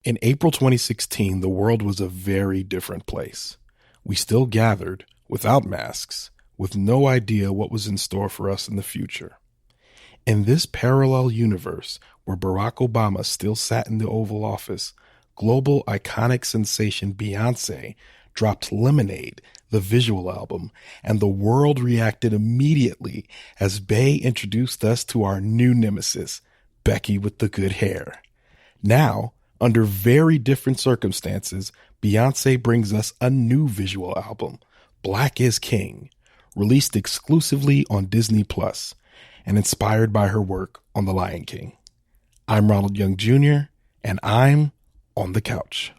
In April 2016, the world was a very different place. We still gathered, without masks, with no idea what was in store for us in the future. In this parallel universe, where Barack Obama still sat in the Oval Office, global iconic sensation Beyonce dropped Lemonade, the visual album, and the world reacted immediately as Bey introduced us to our new nemesis, Becky with the good hair. Now, under very different circumstances, Beyonce brings us a new visual album, Black is King, released exclusively on Disney Plus and inspired by her work on The Lion King. I'm Ronald Young Jr., and I'm on the couch.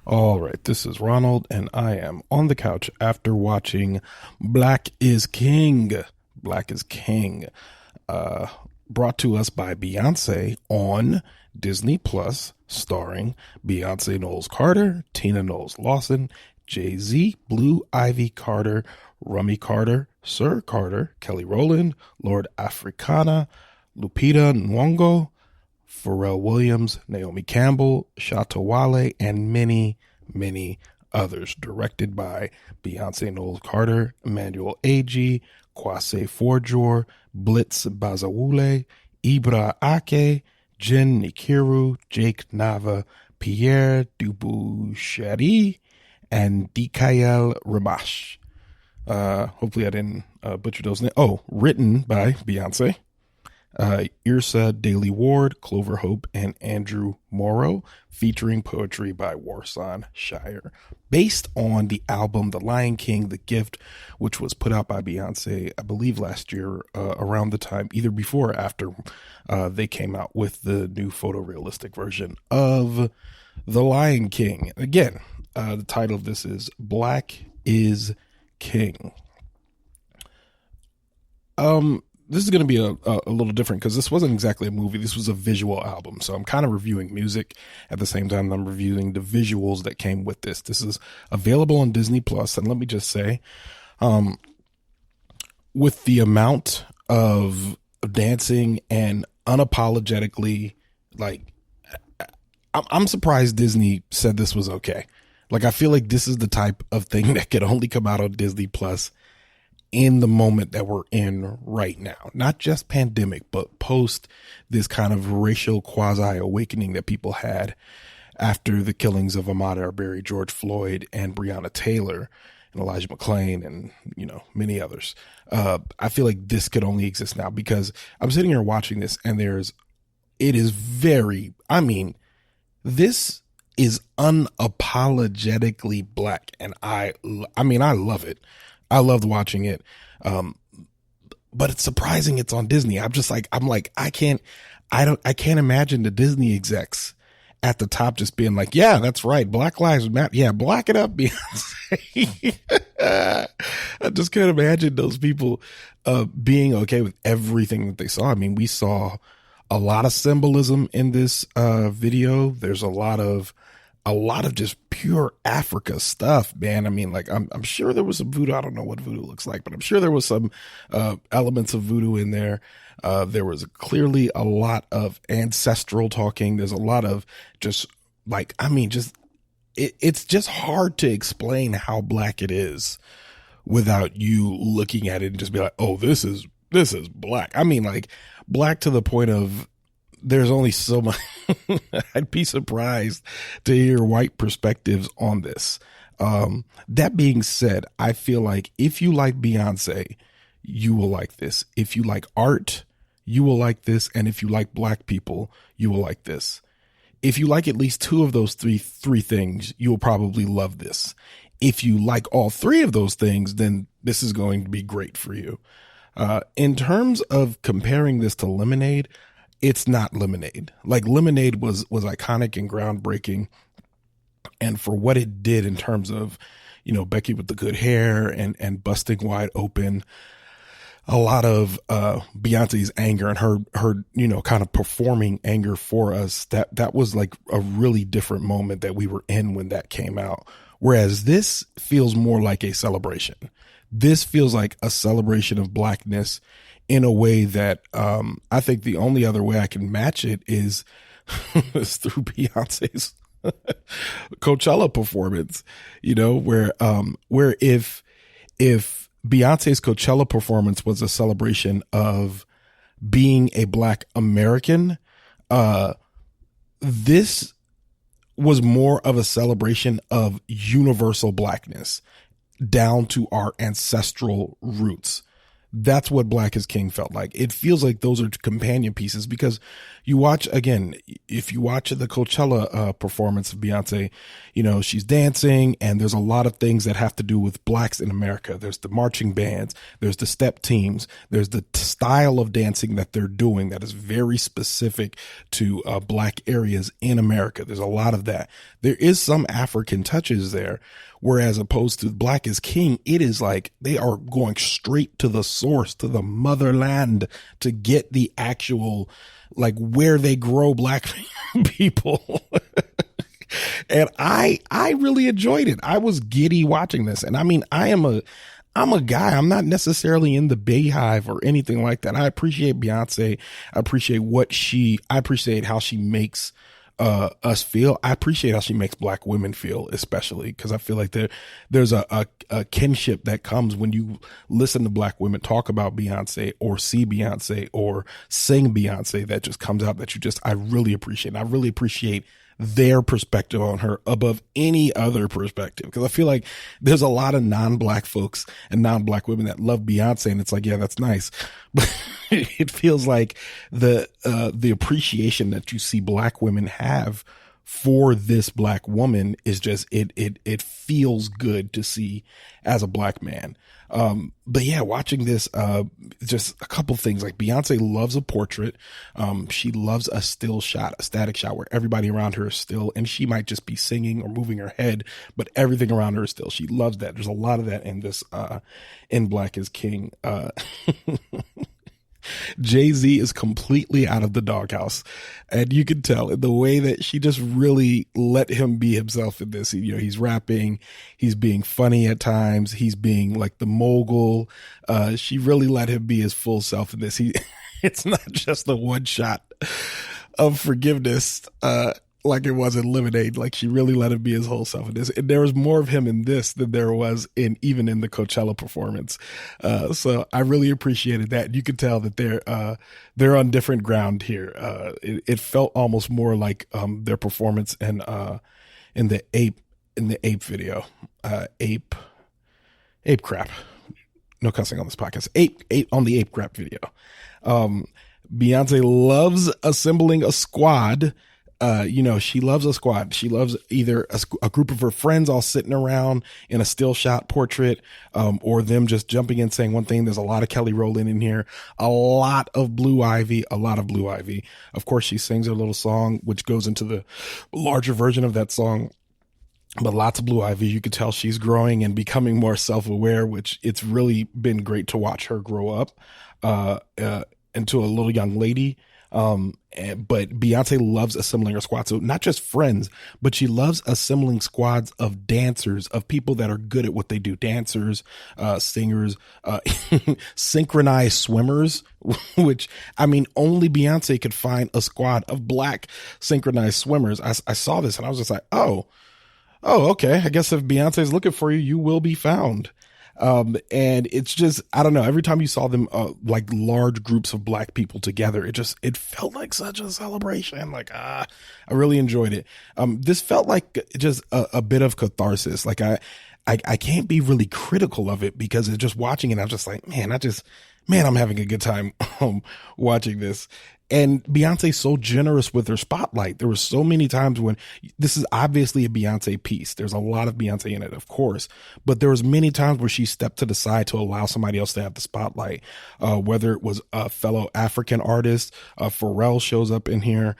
All right, this is Ronald, and I am on the couch after watching Black is King. Black is King, brought to us by Beyonce on Disney Plus, starring Beyonce Knowles-Carter, Tina Knowles-Lawson, Jay-Z, Blue Ivy Carter, Rumi Carter, Sir Carter, Kelly Rowland, Lord Afrixana, Lupita Nyong'o, Pharrell Williams, Naomi Campbell, Shatta, Wale, and many, many others. Directed by Beyonce Knowles-Carter, Emmanuel, Adjei, Kwasi, Fordjour, Blitz, Bazawule, Ibra, Adjei, Jenn, Nikiru, Jake, Nava, Pierre, Debusschere, and Dikayl, Rimmasch. Hopefully I didn't butcher those names. Oh, written by Beyonce. Yrsa, Daley-Ward, Clover Hope, and Andrew Morrow, featuring poetry by Warsan Shire. Based on the album The Lion King, The Gift, which was put out by Beyonce, I believe last year, around the time, either before or after they came out with the new photorealistic version of The Lion King. Again, the title of this is Black is King. This is going to be a little different because this wasn't exactly a movie. This was a visual album. So I'm kind of reviewing music at the same time I'm reviewing the visuals that came with this. This is available on Disney Plus. And let me just say, with the amount of dancing and unapologetically, like, I'm surprised Disney said this was okay. Like, I feel like this is the type of thing that could only come out on Disney Plus in the moment that we're in right now, not just pandemic, but post this kind of racial quasi awakening that people had after the killings of Ahmaud Arbery, George Floyd, and Breonna Taylor, and Elijah McClain, and, you know, many others. I feel like this could only exist now because I'm sitting here watching this and it is very, this is unapologetically black. And I love it. I loved watching it. But it's surprising it's on Disney. I can't imagine the Disney execs at the top just being like, yeah, that's right. Black Lives Matter. Yeah. Black it up, Beyonce. I just can't imagine those people, being okay with everything that they saw. I mean, we saw a lot of symbolism in this, video. There's a lot of just pure Africa stuff, man. I mean, like, I'm sure there was some voodoo. I don't know what voodoo looks like, but I'm sure there was some elements of voodoo in there. There was clearly a lot of ancestral talking. There's a lot of just like, it's just hard to explain how black it is without you looking at it and just be like, oh, this is black. I mean, like, black to the point of, there's only so much. I'd be surprised to hear white perspectives on this. That being said, I feel like if you like Beyonce, you will like this. If you like art, you will like this. And if you like black people, you will like this. If you like at least two of those three things, you will probably love this. If you like all three of those things, then this is going to be great for you. In terms of comparing this to Lemonade, it's not Lemonade. Like Lemonade was iconic and groundbreaking. And for what it did in terms of, you know, Becky with the good hair and busting wide open, a lot of Beyonce's anger and her, you know, kind of performing anger for us, that was like a really different moment that we were in when that came out. Whereas this feels more like a celebration. This feels like a celebration of blackness in a way that I think the only other way I can match it is through Beyonce's Coachella performance, you know, where if Beyonce's Coachella performance was a celebration of being a black American, this was more of a celebration of universal blackness down to our ancestral roots. That's what Black is King felt like. It feels like those are companion pieces because you watch, again, if you watch the Coachella performance of Beyonce, you know, she's dancing and there's a lot of things that have to do with blacks in America. There's the marching bands, there's the step teams, there's the style of dancing that they're doing that is very specific to black areas in America. There's a lot of that. There is some African touches there. Whereas opposed to Black is King, it is like they are going straight to the source, to the motherland to get the actual, like where they grow black people. And I really enjoyed it. I was giddy watching this. And I mean, I'm a guy. I'm not necessarily in the Bayhive or anything like that. I appreciate Beyonce. I appreciate how she makes us feel. I appreciate how she makes black women feel, especially because I feel like there's a kinship that comes when you listen to black women talk about Beyonce or see Beyonce or sing Beyonce that just comes out that I really appreciate. I really appreciate their perspective on her above any other perspective. Because I feel like there's a lot of non-black folks and non-black women that love Beyonce, and it's like, yeah, that's nice. But it feels like the appreciation that you see black women have for this black woman is just, it feels good to see as a black man. But yeah, watching this, just a couple things, like Beyonce loves a portrait. She loves a still shot, a static shot where everybody around her is still, and she might just be singing or moving her head, but everything around her is still. She loves that. There's a lot of that in this, in Black is King. Jay-Z is completely out of the doghouse, and you can tell in the way that she just really let him be himself in this. You know, he's rapping, he's being funny at times, he's being like the mogul. She really let him be his full self in this. It's not just the one shot of forgiveness, like it was in Lemonade. Like she really let him be his whole self in this. And there was more of him in this than there was even in the Coachella performance. So I really appreciated that. You could tell that they're on different ground here. It felt almost more like, their performance in the ape video, ape crap. No cussing on this podcast. Ape on the ape crap video. Beyonce loves assembling a squad. You know, she loves a squad. She loves either a group of her friends all sitting around in a still shot portrait, or them just jumping in saying one thing. There's a lot of Kelly Rowland in here, a lot of Blue Ivy. Of course, she sings her little song, which goes into the larger version of that song. But lots of Blue Ivy. You could tell she's growing and becoming more self-aware, which it's really been great to watch her grow up, into a little young lady. But Beyonce loves assembling her squad. So not just friends, but she loves assembling squads of dancers, of people that are good at what they do. Dancers, singers, synchronized swimmers, which, I mean, only Beyonce could find a squad of black synchronized swimmers. I saw this and I was just like, oh, okay. I guess if Beyonce's looking for you, you will be found. And it's just, I don't know, every time you saw them, like large groups of black people together, it felt like such a celebration. Like, I really enjoyed it. This felt like just a bit of catharsis. Like I can't be really critical of it because it's just watching it. I'm just like, man, I'm having a good time watching this. And Beyonce's so generous with her spotlight. There were so many times when this is obviously a Beyonce piece. There's a lot of Beyonce in it, of course, but there was many times where she stepped to the side to allow somebody else to have the spotlight. Whether it was a fellow African artist, Pharrell shows up in here.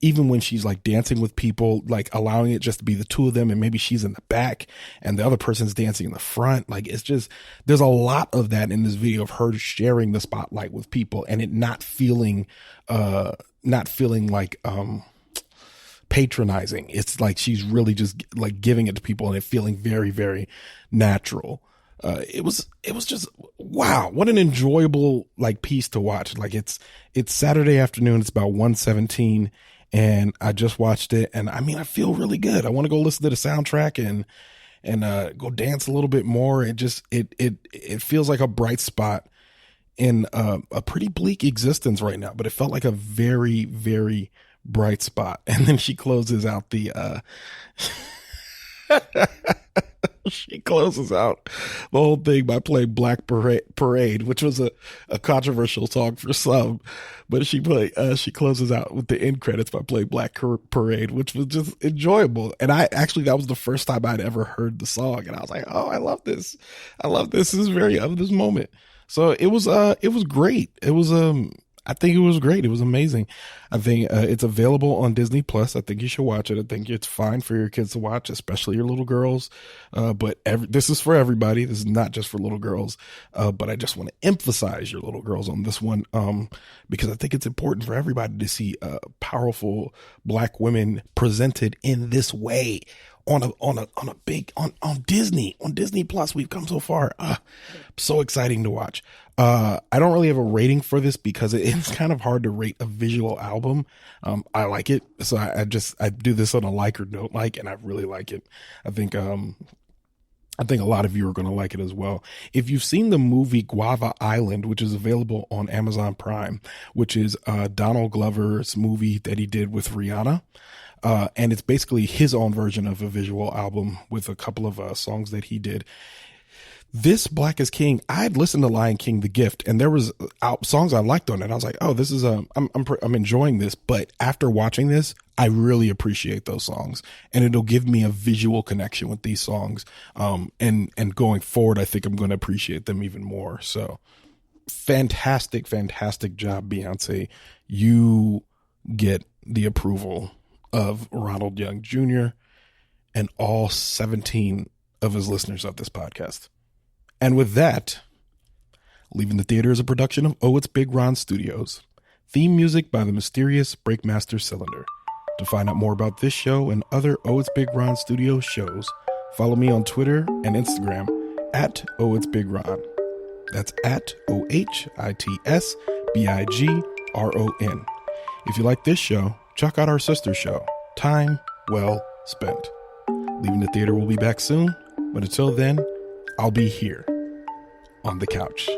Even when she's like dancing with people, like allowing it just to be the two of them, and maybe she's in the back and the other person's dancing in the front. Like, it's just, there's a lot of that in this video of her sharing the spotlight with people and it not feeling like patronizing. It's like she's really just like giving it to people and it feeling very, very natural. It was just, wow, what an enjoyable like piece to watch. Like it's Saturday afternoon. It's about 1:17 and I just watched it and I mean, I feel really good. I want to go listen to the soundtrack and go dance a little bit more. It feels like a bright spot in a pretty bleak existence right now, but it felt like a very, very bright spot. And then she closes out the whole thing by playing Black Parade, which was a controversial song for some, but she closes out with the end credits by playing Black Parade, which was just enjoyable. And that was the first time I'd ever heard the song, and I was like, oh, I love this. This is very of this moment. So it was great. I think it was great. It was amazing. I think it's available on Disney Plus. I think you should watch it. I think it's fine for your kids to watch, especially your little girls. But this is for everybody. This is not just for little girls. But I just want to emphasize your little girls on this one, because I think it's important for everybody to see powerful black women presented in this way on Disney Plus. We've come so far. So exciting to watch. I don't really have a rating for this because it's kind of hard to rate a visual album. I like it. So I do this on a like or don't like, and I really like it. I think a lot of you are going to like it as well. If you've seen the movie Guava Island, which is available on Amazon Prime, which is Donald Glover's movie that he did with Rihanna. And it's basically his own version of a visual album with a couple of songs that he did. This Black is King, I had listened to Lion King, The Gift, and there was songs I liked on it. I was like, oh, this is I'm enjoying this. But after watching this, I really appreciate those songs, and it'll give me a visual connection with these songs. And going forward, I think I'm going to appreciate them even more. So fantastic job, Beyonce. You get the approval of Ronald Young Jr. and all 17 of his listeners of this podcast. And with that, Leaving the Theater is a production of ohitsBigRon Studios. Theme music by the mysterious Breakmaster Cylinder. To find out more about this show and other ohitsBigRon Studios shows, follow me on Twitter and Instagram at ohitsBigRon. That's at ohitsBigRon. If you like this show, check out our sister show, Time Well Spent. Leaving the Theater will be back soon, but until then, I'll be here on the couch.